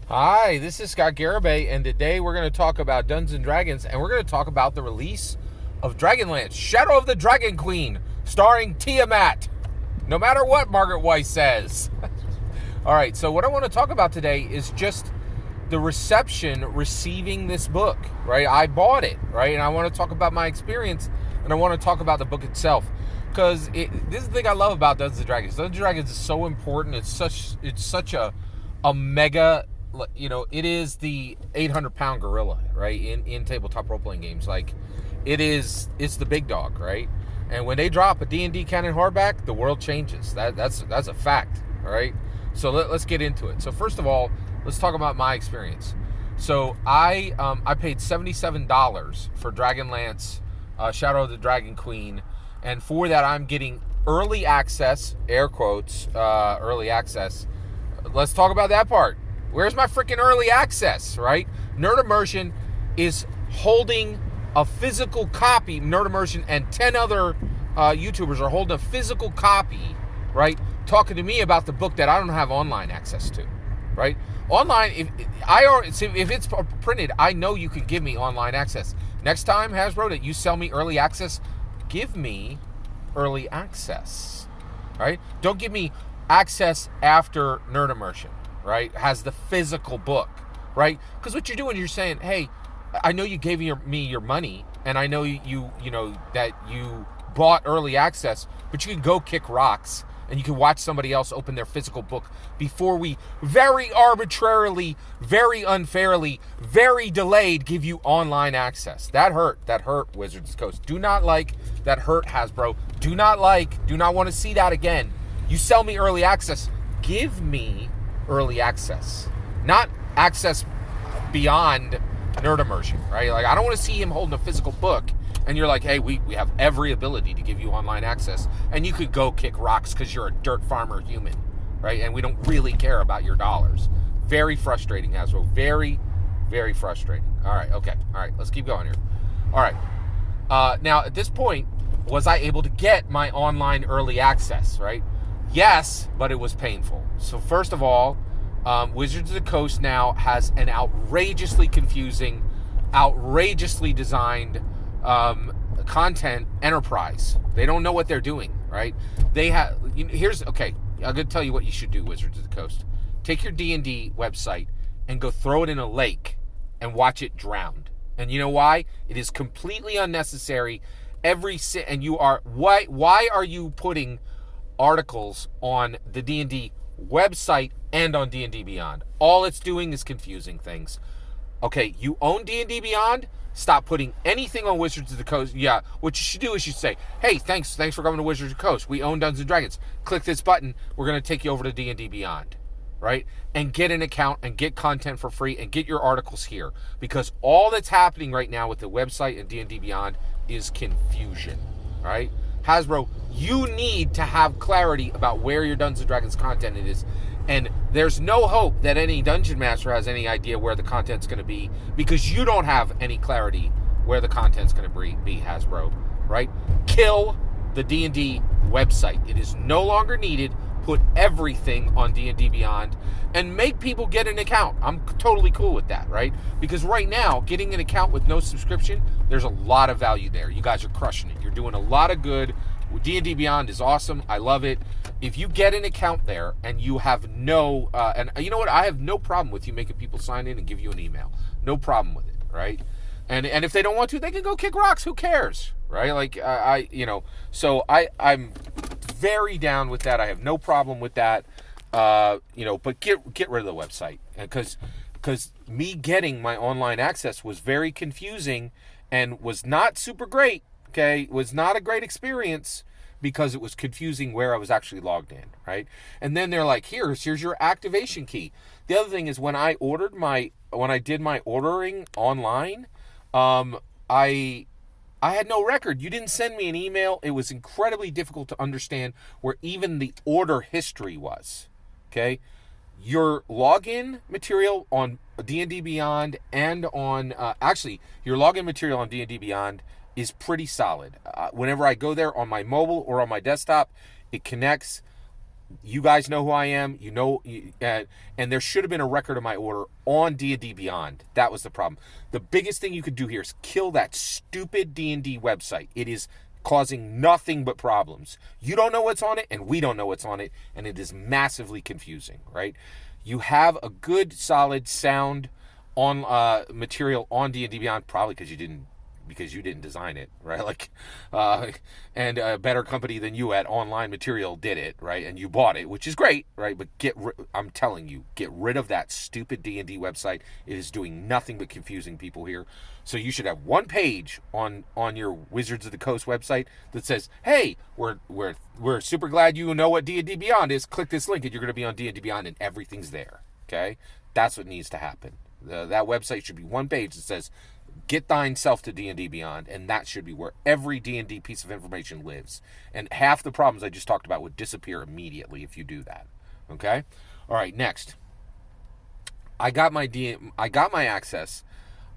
Hi, this is Scott Garibay, and today we're going to talk about Dungeons & Dragons, and we're going to talk about the release of Dragonlance, Shadow of the Dragon Queen, starring Tiamat, no matter what Margaret Weiss says. All right, so what I want to talk about today is just the receiving this book, right? I bought it, right? And I want to talk about my experience, and I want to talk about the book itself. Because this is the thing I love about Dungeons & Dragons. Dungeons & Dragons is so important. It's such a mega, it is the 800-pound gorilla, right, in tabletop role-playing games. Like, it's the big dog, right? And when they drop a D&D canon hardback, the world changes. That's a fact, all right? So let's get into it. So first of all, let's talk about my experience. So I paid $77 for Dragonlance, Shadow of the Dragon Queen, and for that I'm getting early access, air quotes, early access. Let's talk about that part. Where's my freaking early access, right? Nerd Immersion is holding a physical copy. Nerd Immersion and 10 other YouTubers are holding a physical copy, right? Talking to me about the book that I don't have online access to, right? Online, if it's printed, I know you can give me online access. Next time, Hasbro, that you sell me early access, give me early access, right? Don't give me access after Nerd Immersion, right? Has the physical book, right? Because what you're doing, you're saying, hey, I know you gave me your money, and I know you know that you bought early access, but you can go kick rocks and you can watch somebody else open their physical book before we very arbitrarily, very unfairly, very delayed give you online access. That hurt, Wizards of the Coast. Do not like, that hurt, Hasbro. Do not want to see that again. You sell me early access, give me early access, not access beyond Nerd Immersion, right? Like, I don't want to see him holding a physical book and you're like, hey, we have every ability to give you online access, and you could go kick rocks because you're a dirt farmer human, right? And we don't really care about your dollars. Very frustrating, Hasbro. Very, very frustrating. All right, okay. All right, let's keep going here. All right. Now, at this point, was I able to get my online early access, right? Yes, but it was painful. So first of all, Wizards of the Coast now has an outrageously confusing, outrageously designed content enterprise. They don't know what they're doing, right? They have, okay, I'm going to tell you what you should do, Wizards of the Coast. Take your D&D website and go throw it in a lake and watch it drown. And you know why? It is completely unnecessary. Why are you putting articles on the D&D website and on D&D Beyond? All it's doing is confusing things. Okay, you own D&D Beyond? Stop putting anything on Wizards of the Coast. Yeah, what you should do is you say, hey, thanks for coming to Wizards of the Coast. We own Dungeons & Dragons. Click this button. We're going to take you over to D&D Beyond, right? And get an account and get content for free and get your articles here. Because all that's happening right now with the website and D&D Beyond is confusion, right? Hasbro, you need to have clarity about where your Dungeons & Dragons content is. And there's no hope that any Dungeon Master has any idea where the content's going to be, because you don't have any clarity where the content's going to be, Hasbro, right? Kill the D&D website. It is no longer needed. Put everything on D&D Beyond and make people get an account. I'm totally cool with that, right? Because right now, getting an account with no subscription, there's a lot of value there. You guys are crushing it. You're doing a lot of good. D&D Beyond is awesome. I love it. If you get an account there and you have no, and you know what? I have no problem with you making people sign in and give you an email. No problem with it, right? And if they don't want to, they can go kick rocks. Who cares, right? Like, I'm very down with that. I have no problem with that. But get rid of the website, because me getting my online access was very confusing and was not super great. Okay, it was not a great experience because it was confusing where I was actually logged in, right? And then they're like, here's your activation key. The other thing is, when I did my ordering online, I had no record. You didn't send me an email. It was incredibly difficult to understand where even the order history was. Okay, your login material on D&D Beyond and on your login material on D&D Beyond is pretty solid. Whenever I go there on my mobile or on my desktop, it connects. You guys know who I am. And there should have been a record of my order on D&D Beyond. That was the problem. The biggest thing you could do here is kill that stupid D&D website. It is causing nothing but problems. You don't know what's on it, and we don't know what's on it, and it is massively confusing, right? You have a good, solid, sound on material on D&D Beyond, probably because you didn't design it, right? Like, and a better company than you at online material did it, right? And you bought it, which is great, right? But I'm telling you, get rid of that stupid D&D website. It is doing nothing but confusing people here. So you should have one page on your Wizards of the Coast website that says, "Hey, we're super glad you know what D&D Beyond is. Click this link, and you're going to be on D&D Beyond, and everything's there." Okay, that's what needs to happen. That website should be one page that says, "Get thine self to D&D Beyond," and that should be where every D&D piece of information lives. And half the problems I just talked about would disappear immediately if you do that. Okay? All right, next. I got my access.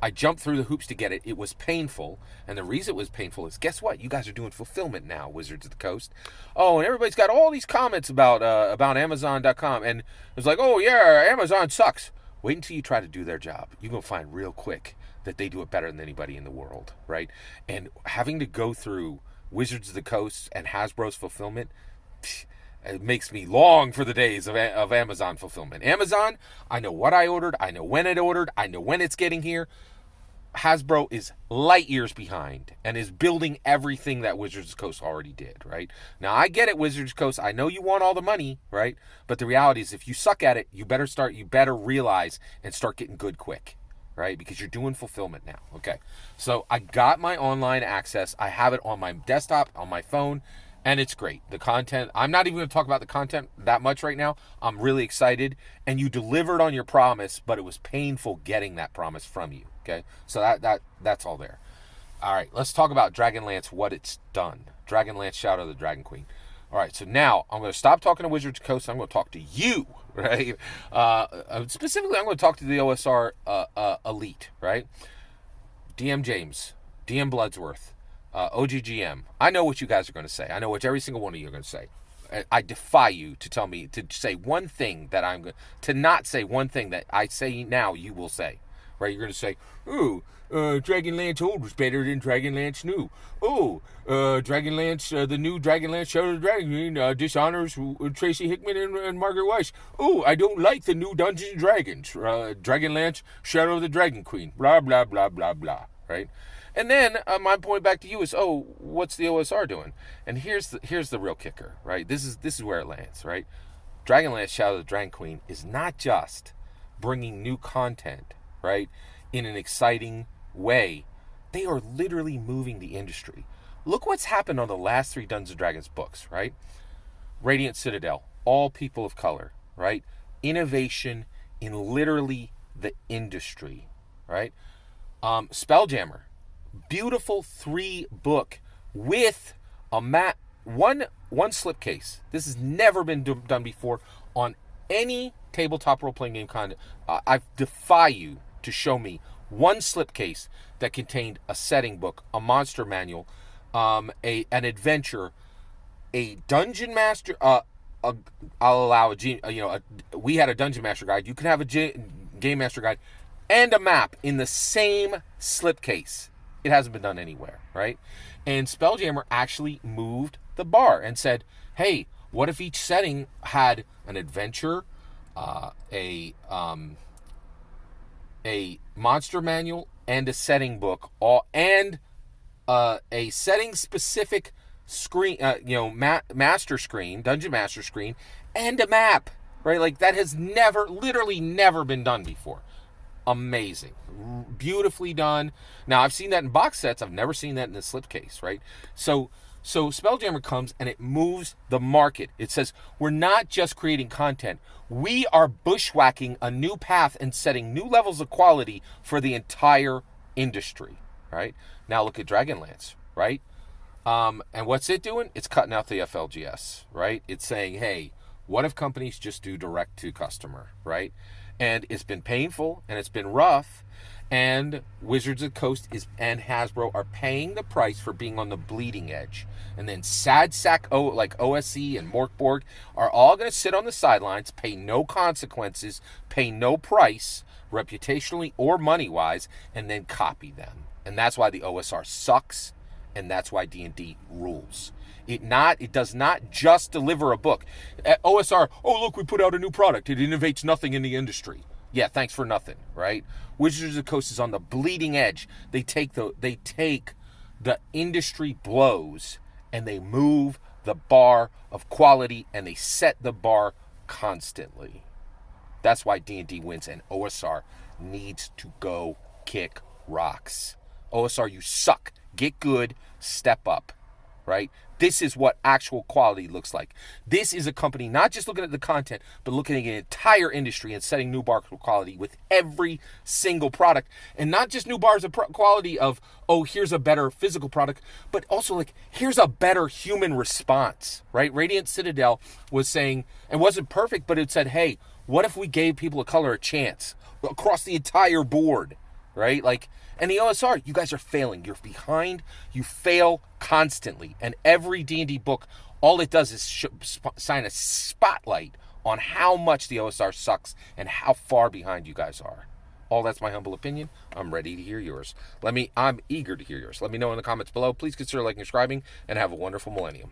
I jumped through the hoops to get it. It was painful, and the reason it was painful is, guess what? You guys are doing fulfillment now, Wizards of the Coast. Oh, and everybody's got all these comments about Amazon.com, and it's like, "Oh yeah, Amazon sucks." Wait until you try to do their job. You're going to find real quick that they do it better than anybody in the world, right? And having to go through Wizards of the Coast and Hasbro's fulfillment, it makes me long for the days of Amazon fulfillment. Amazon, I know what I ordered. I know when it ordered. I know when it's getting here. Hasbro is light years behind and is building everything that Wizards of the Coast already did, right? Now, I get it, Wizards of the Coast. I know you want all the money, right? But the reality is, if you suck at it, you better realize and start getting good quick, right? Because you're doing fulfillment now. Okay. So I got my online access. I have it on my desktop, on my phone, and it's great. The content, I'm not even going to talk about the content that much right now. I'm really excited. And you delivered on your promise, but it was painful getting that promise from you. Okay, so that's all there. All right, let's talk about Dragonlance, what it's done. Dragonlance, Shadow of the Dragon Queen. All right, so now I'm going to stop talking to Wizards of the Coast. I'm going to talk to you, right? Specifically, I'm going to talk to the OSR elite, right? DM James, DM Bloodsworth, OGGM. I know what you guys are going to say. I know what every single one of you are going to say. I defy you to tell me to say one thing that I'm going to not say one thing that I say now you will say. Right, you're going to say, "Oh, Dragonlance Old was better than Dragonlance New. Oh, Dragonlance, the new Dragonlance Shadow of the Dragon Queen dishonors Tracy Hickman and Margaret Weiss. Oh, I don't like the new Dungeons and Dragons. Dragonlance Shadow of the Dragon Queen. Blah, blah, blah, blah, blah." Right? And then my point back to you is, oh, what's the OSR doing? And here's the real kicker, right? This is where it lands, right? Dragonlance Shadow of the Dragon Queen is not just bringing new content, right, in an exciting way. They are literally moving the industry. Look what's happened on the last 3 Dungeons & Dragons books, right? Radiant Citadel, all people of color, right? Innovation in literally the industry, right? Spelljammer, beautiful 3-book with a one slipcase. This has never been done before on any tabletop role-playing game content. I defy you to show me one slipcase that contained a setting book, a monster manual, an adventure, a dungeon master. I'll allow we had a dungeon master guide. You can have a game master guide and a map in the same slipcase. It hasn't been done anywhere, right? And Spelljammer actually moved the bar and said, "Hey, what if each setting had an adventure, a monster manual, and a setting book, and a setting-specific screen, master screen, dungeon master screen, and a map," right? Like, that has literally never been done before. Amazing. Beautifully done. Now, I've seen that in box sets. I've never seen that in a slipcase, right? So Spelljammer comes and it moves the market. It says, we're not just creating content. We are bushwhacking a new path and setting new levels of quality for the entire industry, right? Now look at Dragonlance, right? And what's it doing? It's cutting out the FLGS, right? It's saying, hey, what if companies just do direct to customer, right? And it's been painful and it's been rough. And Wizards of the Coast and Hasbro are paying the price for being on the bleeding edge. And then Sad Sack like OSE and Morkborg are all going to sit on the sidelines, pay no consequences, pay no price, reputationally or money-wise, and then copy them. And that's why the OSR sucks, and that's why D&D rules. It does not just deliver a book. At OSR, oh look, we put out a new product. It innovates nothing in the industry. Yeah, thanks for nothing, right? Wizards of the Coast is on the bleeding edge. They take the industry blows and they move the bar of quality and they set the bar constantly. That's why D&D wins, and OSR needs to go kick rocks. OSR, you suck. Get good. Step up, right? This is what actual quality looks like. This is a company not just looking at the content, but looking at an entire industry and setting new bar quality with every single product. And not just new bars of quality of, oh, here's a better physical product, but also like, here's a better human response, right? Radiant Citadel was saying, it wasn't perfect, but it said, hey, what if we gave people of color a chance across the entire board, right? Like, and the OSR, you guys are failing. You're behind. You fail constantly. And every D&D book, all it does is shine a spotlight on how much the OSR sucks and how far behind you guys are. All that's my humble opinion. I'm ready to hear yours. I'm eager to hear yours. Let me know in the comments below. Please consider liking and subscribing, and have a wonderful millennium.